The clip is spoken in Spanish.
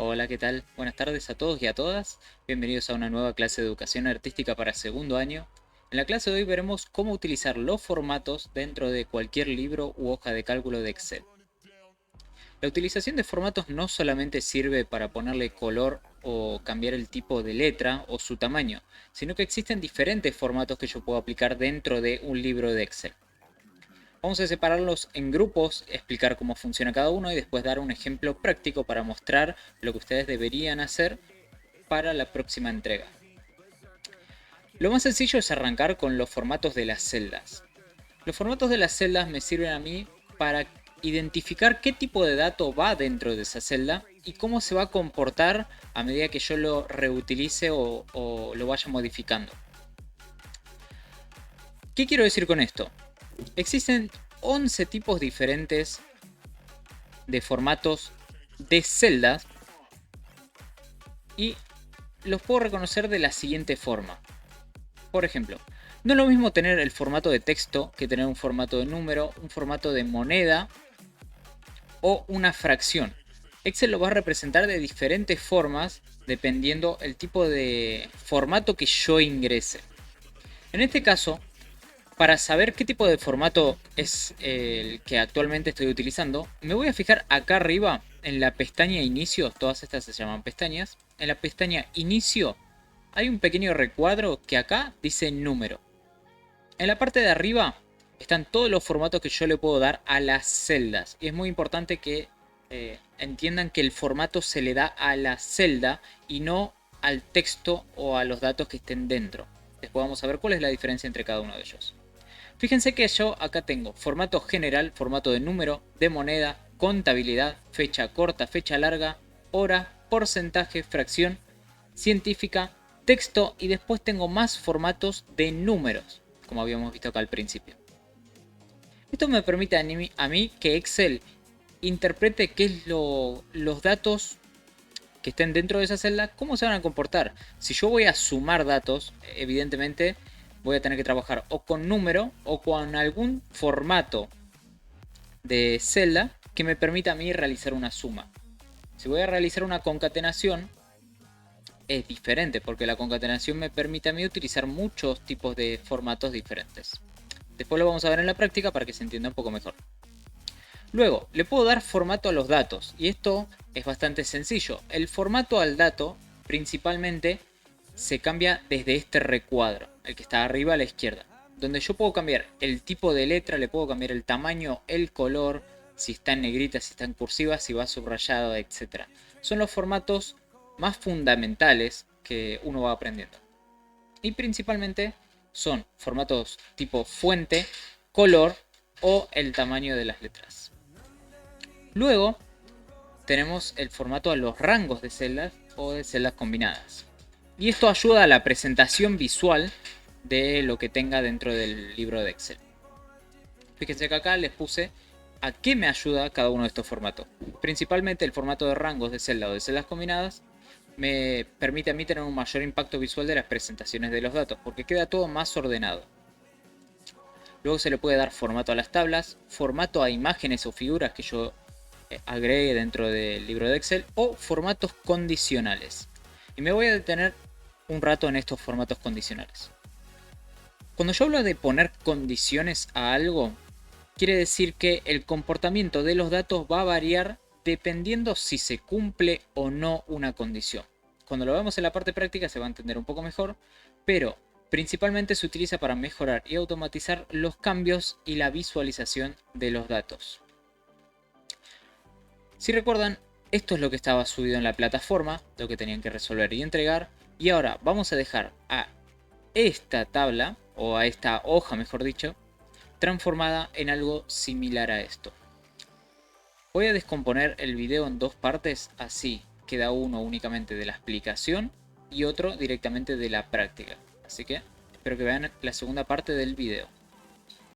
Hola, ¿qué tal? Buenas tardes a todos y a todas. Bienvenidos a una nueva clase de educación artística para segundo año. En la clase de hoy veremos cómo utilizar los formatos dentro de cualquier libro u hoja de cálculo de Excel. La utilización de formatos no solamente sirve para ponerle color o cambiar el tipo de letra o su tamaño, sino que existen diferentes formatos que yo puedo aplicar dentro de un libro de Excel. Vamos a separarlos en grupos, explicar cómo funciona cada uno y después dar un ejemplo práctico para mostrar lo que ustedes deberían hacer para la próxima entrega. Lo más sencillo es arrancar con los formatos de las celdas. Los formatos de las celdas me sirven a mí para identificar qué tipo de dato va dentro de esa celda y cómo se va a comportar a medida que yo lo reutilice o lo vaya modificando. ¿Qué quiero decir con esto? Existen 11 tipos diferentes de formatos de celdas y los puedo reconocer de la siguiente forma. Por ejemplo, no es lo mismo tener el formato de texto que tener un formato de número, un formato de moneda o una fracción. Excel lo va a representar de diferentes formas dependiendo el tipo de formato que yo ingrese. En este caso, para saber qué tipo de formato es el que actualmente estoy utilizando, me voy a fijar acá arriba en la pestaña inicio, todas estas se llaman pestañas. En la pestaña inicio hay un pequeño recuadro que acá dice número. En la parte de arriba están todos los formatos que yo le puedo dar a las celdas. Y es muy importante que entiendan que el formato se le da a la celda y no al texto o a los datos que estén dentro. Después vamos a ver cuál es la diferencia entre cada uno de ellos. Fíjense que yo acá tengo formato general, formato de número, de moneda, contabilidad, fecha corta, fecha larga, hora, porcentaje, fracción, científica, texto y después tengo más formatos de números, como habíamos visto acá al principio. Esto me permite a mí que Excel interprete qué es los datos que estén dentro de esa celda, cómo se van a comportar. Si yo voy a sumar datos, evidentemente voy a tener que trabajar o con número o con algún formato de celda que me permita a mí realizar una suma. Si voy a realizar una concatenación, es diferente porque la concatenación me permite a mí utilizar muchos tipos de formatos diferentes. Después lo vamos a ver en la práctica para que se entienda un poco mejor. Luego, le puedo dar formato a los datos y esto es bastante sencillo. El formato al dato principalmente se cambia desde este recuadro, el que está arriba a la izquierda, donde yo puedo cambiar el tipo de letra, le puedo cambiar el tamaño, el color, si está en negrita, si está en cursiva, si va subrayado, etc. Son los formatos más fundamentales que uno va aprendiendo. Y principalmente son formatos tipo fuente, color o el tamaño de las letras. Luego tenemos el formato a los rangos de celdas o de celdas combinadas. Y esto ayuda a la presentación visual de lo que tenga dentro del libro de Excel. Fíjense que acá les puse a qué me ayuda cada uno de estos formatos. Principalmente el formato de rangos de celda o de celdas combinadas me permite a mí tener un mayor impacto visual de las presentaciones de los datos, porque queda todo más ordenado. Luego se le puede dar formato a las tablas, formato a imágenes o figuras que yo agregue dentro del libro de Excel, o formatos condicionales. Y me voy a detener un rato en estos formatos condicionales. Cuando yo hablo de poner condiciones a algo, quiere decir que el comportamiento de los datos va a variar dependiendo si se cumple o no una condición. Cuando lo vemos en la parte práctica se va a entender un poco mejor, pero principalmente se utiliza para mejorar y automatizar los cambios y la visualización de los datos. Si recuerdan, esto es lo que estaba subido en la plataforma, lo que tenían que resolver y entregar, y ahora vamos a dejar a esta tabla, o a esta hoja mejor dicho, transformada en algo similar a esto. Voy a descomponer el video en dos partes, así queda uno únicamente de la explicación y otro directamente de la práctica. Así que espero que vean la segunda parte del video.